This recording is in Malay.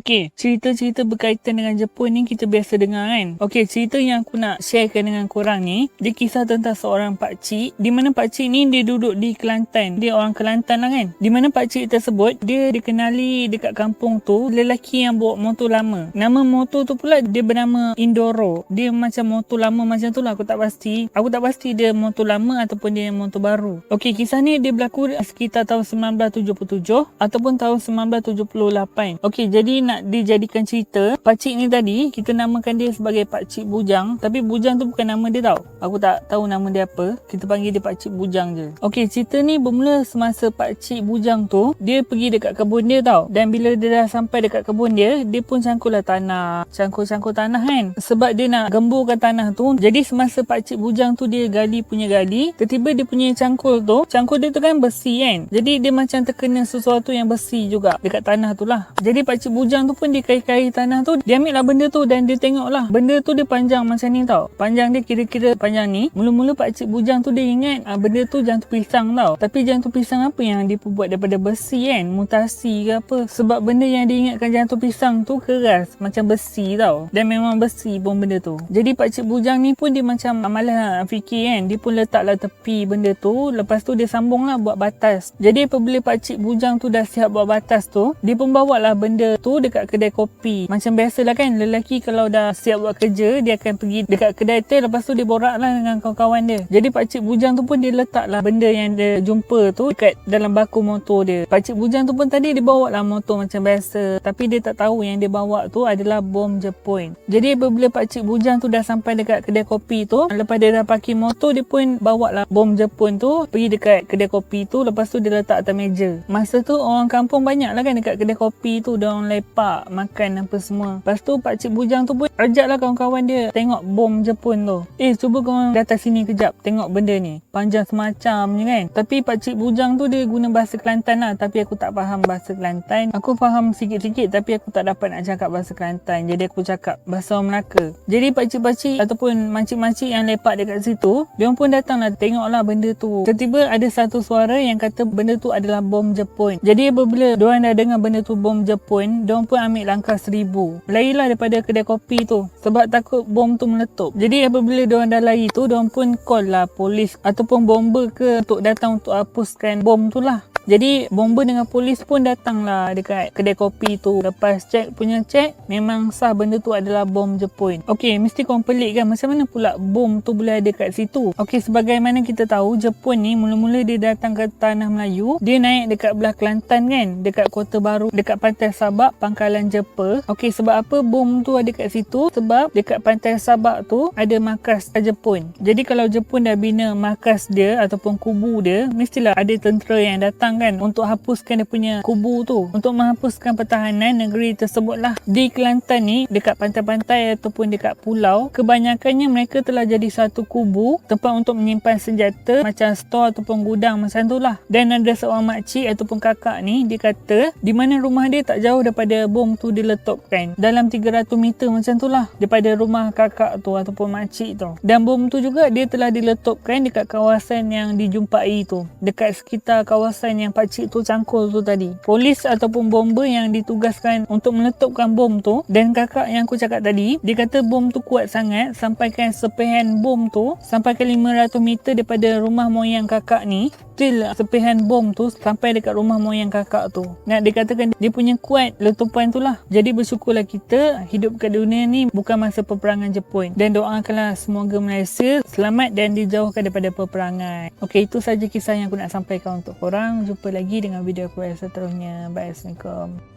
Okey, cerita-cerita berkaitan dengan Jepun ni kita biasa dengar kan. Okey, cerita yang aku nak sharekan dengan korang ni, dia kisah tentang seorang pakcik, di mana pakcik ni dia duduk di Kelantan. Dia orang Kelantan lah kan. Di mana pakcik tersebut, dia dikenali dekat kampung tu lelaki yang bawa motor lama. Nama motor tu pula dia bernama Indoro. Dia macam motor lama macam tu lah, aku tak pasti. Aku tak pasti dia motor lama ataupun dia motor baru. Okey, kisah ni dia berlaku sekitar tahun 1977 ataupun tahun 1978. Okey, jadi nak dijadikan cerita, pakcik ni tadi kita namakan dia sebagai Pakcik Bujang, tapi Bujang tu bukan nama dia tau. Aku tak tahu nama dia apa. Kita panggil dia Pakcik Bujang je. Okey, cerita ni bermula semasa Pakcik Bujang tu dia pergi dekat kebun dia tau. Dan bila dia dah sampai dekat kebun dia pun cangkullah tanah, cangkul tanah kan. Sebab dia nak gemburkan tanah tu. Jadi semasa Pakcik Bujang tu dia gali, tiba-tiba dia punya cangkul dia tu kan besi kan. Jadi dia macam terkena sesuatu yang besi juga dekat tanah tu lah. Jadi Pakcik Bujang tu pun dia kait-kait tanah tu, dia ambil lah benda tu dan dia tengok lah benda tu dia panjang macam ni tau. Panjang dia kira-kira panjang ni. Mula-mula Pakcik Bujang tu dia ingat benda tu jantung pisang tau. Tapi jantung pisang apa yang dia buat daripada besi kan, mutasi ke apa. Sebab benda yang dia ingatkan jantung pisang tu keras macam besi tau. Dan memang besi pun benda tu. Jadi Pakcik Bujang ni pun dia macam malas nak fikir kan. Dia pun letaklah tepi benda tu. Lepas tu dia sambung lah buat batas. Jadi apabila Pakcik Bujang tu dah siap buat batas tu, dia pun bawa lah benda tu dekat kedai kopi. Macam biasalah kan, lelaki kalau dah siap buat kerja, dia akan pergi dekat kedai teh, lepas tu dia borak lah dengan kawan-kawan dia. Jadi Pakcik Bujang tu pun dia letak lah benda yang dia jumpa tu dekat dalam baku motor dia. Pakcik Bujang tu pun tadi dia bawa lah motor macam biasa, tapi dia tak tahu yang dia bawa tu adalah bom Jepun. Jadi apabila Pakcik Bujang tu dah sampai dekat kedai kopi tu, lepas dia dah parking motor, dia pun bawa lah bom Jepun tu pergi dekat kedai kopi tu. Lepas tu dia letak atas meja. Masa tu orang kampung banyak lah kan dekat kedai kopi tu, dia orang lepak makan apa semua. Lepas tu Pakcik Bujang tu pun ajak lah kawan-kawan dia tengok bom Jepun tu. Cuba korang datang sini kejap tengok benda ni, panjang semacam je kan. Tapi Pakcik Bujang tu dia guna bahasa Kelantan lah, tapi aku tak faham bahasa Kelantan. Aku faham sikit-sikit tapi aku tak dapat nak cakap bahasa Kelantan, jadi aku cakap bahasa orang Melaka. Jadi pakcik-pakcik ataupun makcik-makcik yang lepak dekat situ, diorang pun datang lah tengok lah benda tu. Tiba-tiba ada satu suara yang kata benda tu adalah bom Jepun. Jadi apabila diorang dah dengar benda tu bom Jepun, diorang pun ambil langkah 1000. Larilah daripada kedai kopi tu sebab takut bom tu meletup. Jadi apabila diorang dah lari tu, diorang pun call lah polis ataupun bomber ke untuk datang untuk hapuskan bom tu lah. Jadi bomber dengan polis pun datang lah dekat kedai kopi tu. Lepas cek memang sah benda tu adalah bom Jepun. Okey, mesti korang pelik kan, macam mana pula bom tu boleh ada kat situ. Okey, sebagaimana kita tahu Jepun ni mula-mula dia datang ke tanah Melayu, dia naik dekat belah Kelantan kan, dekat Kota Baru, dekat Pantai Sabak, Pangkalan Jepa. Okey, sebab apa bom tu ada kat situ? Sebab dekat Pantai Sabak tu ada markas Jepun. Jadi kalau Jepun dah bina markas dia ataupun kubu dia, mestilah ada tentera yang datang kan untuk hapuskan dia punya kubu tu, untuk menghapuskan pertahanan negeri tersebut lah. Di Kelantan ni, dekat pantai-pantai ataupun dekat pulau, kebanyakannya mereka telah jadi satu kubu, tempat untuk menyimpan senjata, macam store ataupun gudang macam tu lah. Dan ada seorang makcik ataupun kakak ni, dia kata di mana rumah dia tak jauh daripada bom tu diletupkan, dalam 300 meter macam tu lah daripada rumah kakak tu ataupun makcik tu. Dan bom tu juga dia telah diletupkan dekat kawasan yang dijumpai tu, dekat sekitar kawasan yang pakcik tu cangkul tu tadi. Polis ataupun bomber yang ditugaskan untuk meletupkan bom tu, dan kakak yang aku cakap tadi, dia kata bom tu kuat sangat sampaikan sepihan bom tu sampai ke 500 meter daripada rumah moyang kakak ni. Still sepihan bom tu sampai dekat rumah moyang kakak tu. Nak dikatakan dia punya kuat letupan tu lah. Jadi bersyukurlah kita hidup kat dunia ni bukan masa peperangan Jepun. Dan doakanlah semoga Malaysia selamat dan dijauhkan daripada peperangan. Okey, itu saja kisah yang aku nak sampaikan untuk korang. Jumpa lagi dengan video aku seterusnya. Bye. Assalamualaikum.